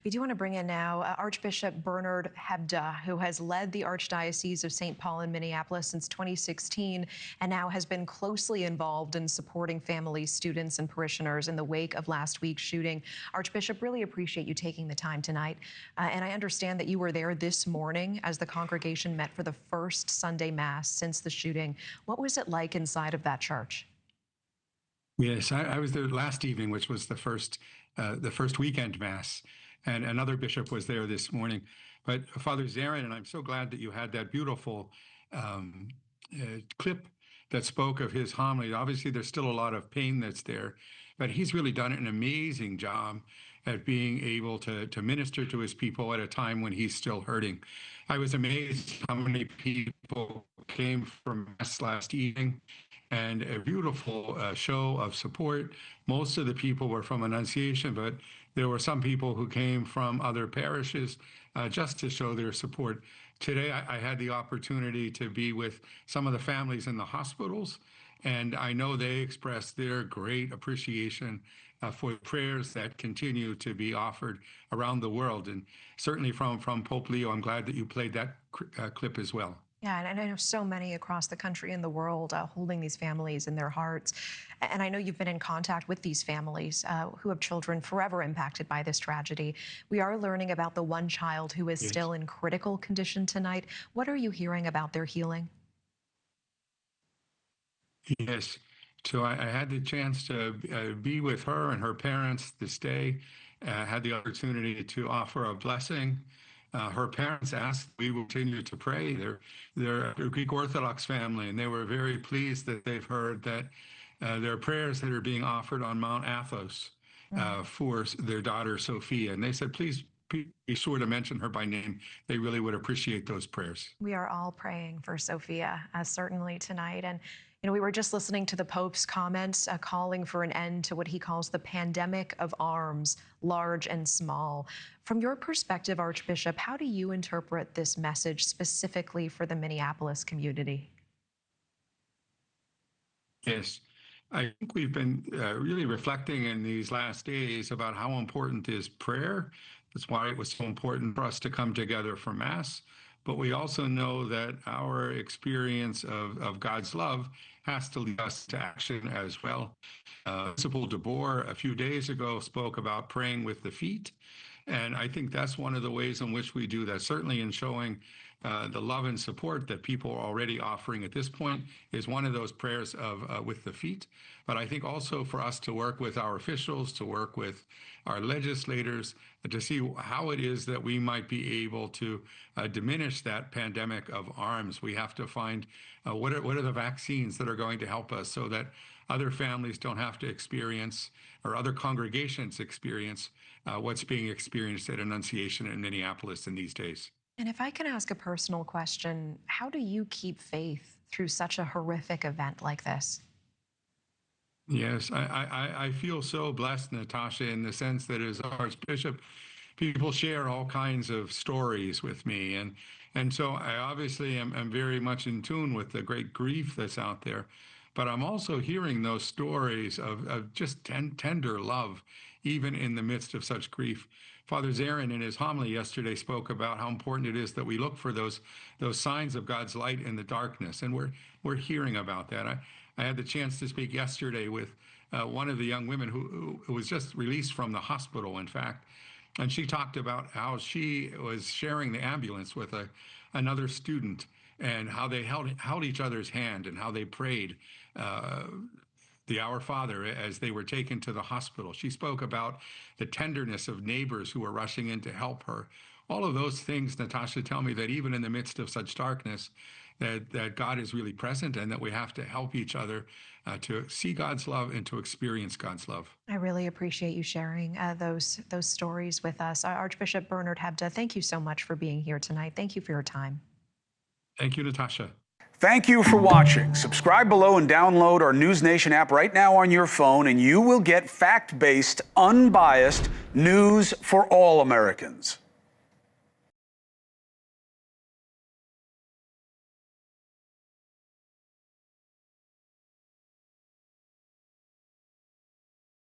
We do want to bring in now Archbishop Bernard Hebda, who has led the Archdiocese of St. Paul in Minneapolis since 2016 and now has been closely involved in supporting families, students, and parishioners in the wake of last week's shooting. Archbishop, really appreciate you taking the time tonight. And I understand that you were there this morning as the congregation met for the first Sunday Mass since the shooting. What was it like inside of that church? Yes, I was there last evening, which was the first weekend Mass. And another bishop was there this morning. But Father Zarin, and I'm so glad that you had that beautiful clip that spoke of his homily. Obviously, there's still a lot of pain that's there, but he's really done an amazing job at being able to minister to his people at a time when he's still hurting. I was amazed how many people came from Mass last evening, and a beautiful show of support. Most of the people were from Annunciation, but there were some people who came from other parishes just to show their support. Today, I had the opportunity to be with some of the families in the hospitals, and I know they expressed their great appreciation for the prayers that continue to be offered around the world. And certainly from Pope Leo, I'm glad that you played that clip as well. Yeah, and I know so many across the country and the world holding these families in their hearts. And I know you've been in contact with these families who have children forever impacted by this tragedy. We are learning about the one child who is still in critical condition tonight. What are you hearing about their healing? Yes, so I had the chance to be with her and her parents this day. Had the opportunity to offer a blessing. Her parents asked we will continue to pray. They're a Greek Orthodox family, and they were very pleased that they've heard that there are prayers that are being offered on Mount Athos for their daughter Sophia. And they said, please be sure to mention her by name. They really would appreciate those prayers. We are all praying for Sophia, certainly tonight. And we were just listening to the Pope's comments calling for an end to what he calls the pandemic of arms, large and small. From your perspective, Archbishop, how do you interpret this message specifically for the Minneapolis community? Yes, I think we've been really reflecting in these last days about how important is prayer. That's why it was so important for us to come together for Mass. But we also know that our experience of God's love has to lead us to action as well. Principal DeBoer a few days ago spoke about praying with the feet. And I think that's one of the ways in which we do that, certainly in showing the love and support that people are already offering at this point is one of those prayers of with the feet. But I think also for us to work with our officials, to work with our legislators, to see how it is that we might be able to diminish that pandemic of arms. We have to find what are the vaccines that are going to help us so that other families don't have to experience, or other congregations experience, what's being experienced at Annunciation in Minneapolis in these days. And if I can ask a personal question, how do you keep faith through such a horrific event like this? Yes, I feel so blessed, Natasha, in the sense that as Archbishop, people share all kinds of stories with me. And so I obviously am very much in tune with the great grief that's out there. But I'm also hearing those stories of just tender love, even in the midst of such grief. Father Zarin, in his homily yesterday, spoke about how important it is that we look for those signs of God's light in the darkness, and we're hearing about that. I had the chance to speak yesterday with one of the young women who was just released from the hospital, in fact, and she talked about how she was sharing the ambulance with another student, and how they held each other's hand, and how they prayed the Our Father as they were taken to the hospital. She spoke about the tenderness of neighbors who were rushing in to help her. All of those things, Natasha, tell me that even in the midst of such darkness, that God is really present, and that we have to help each other to see God's love and to experience God's love. I really appreciate you sharing those stories with us. Archbishop Bernard Hebda, thank you so much for being here tonight. Thank you for your time. Thank you, Natasha. Thank you for watching. Subscribe below and download our NewsNation app right now on your phone, and you will get fact-based, unbiased news for all Americans.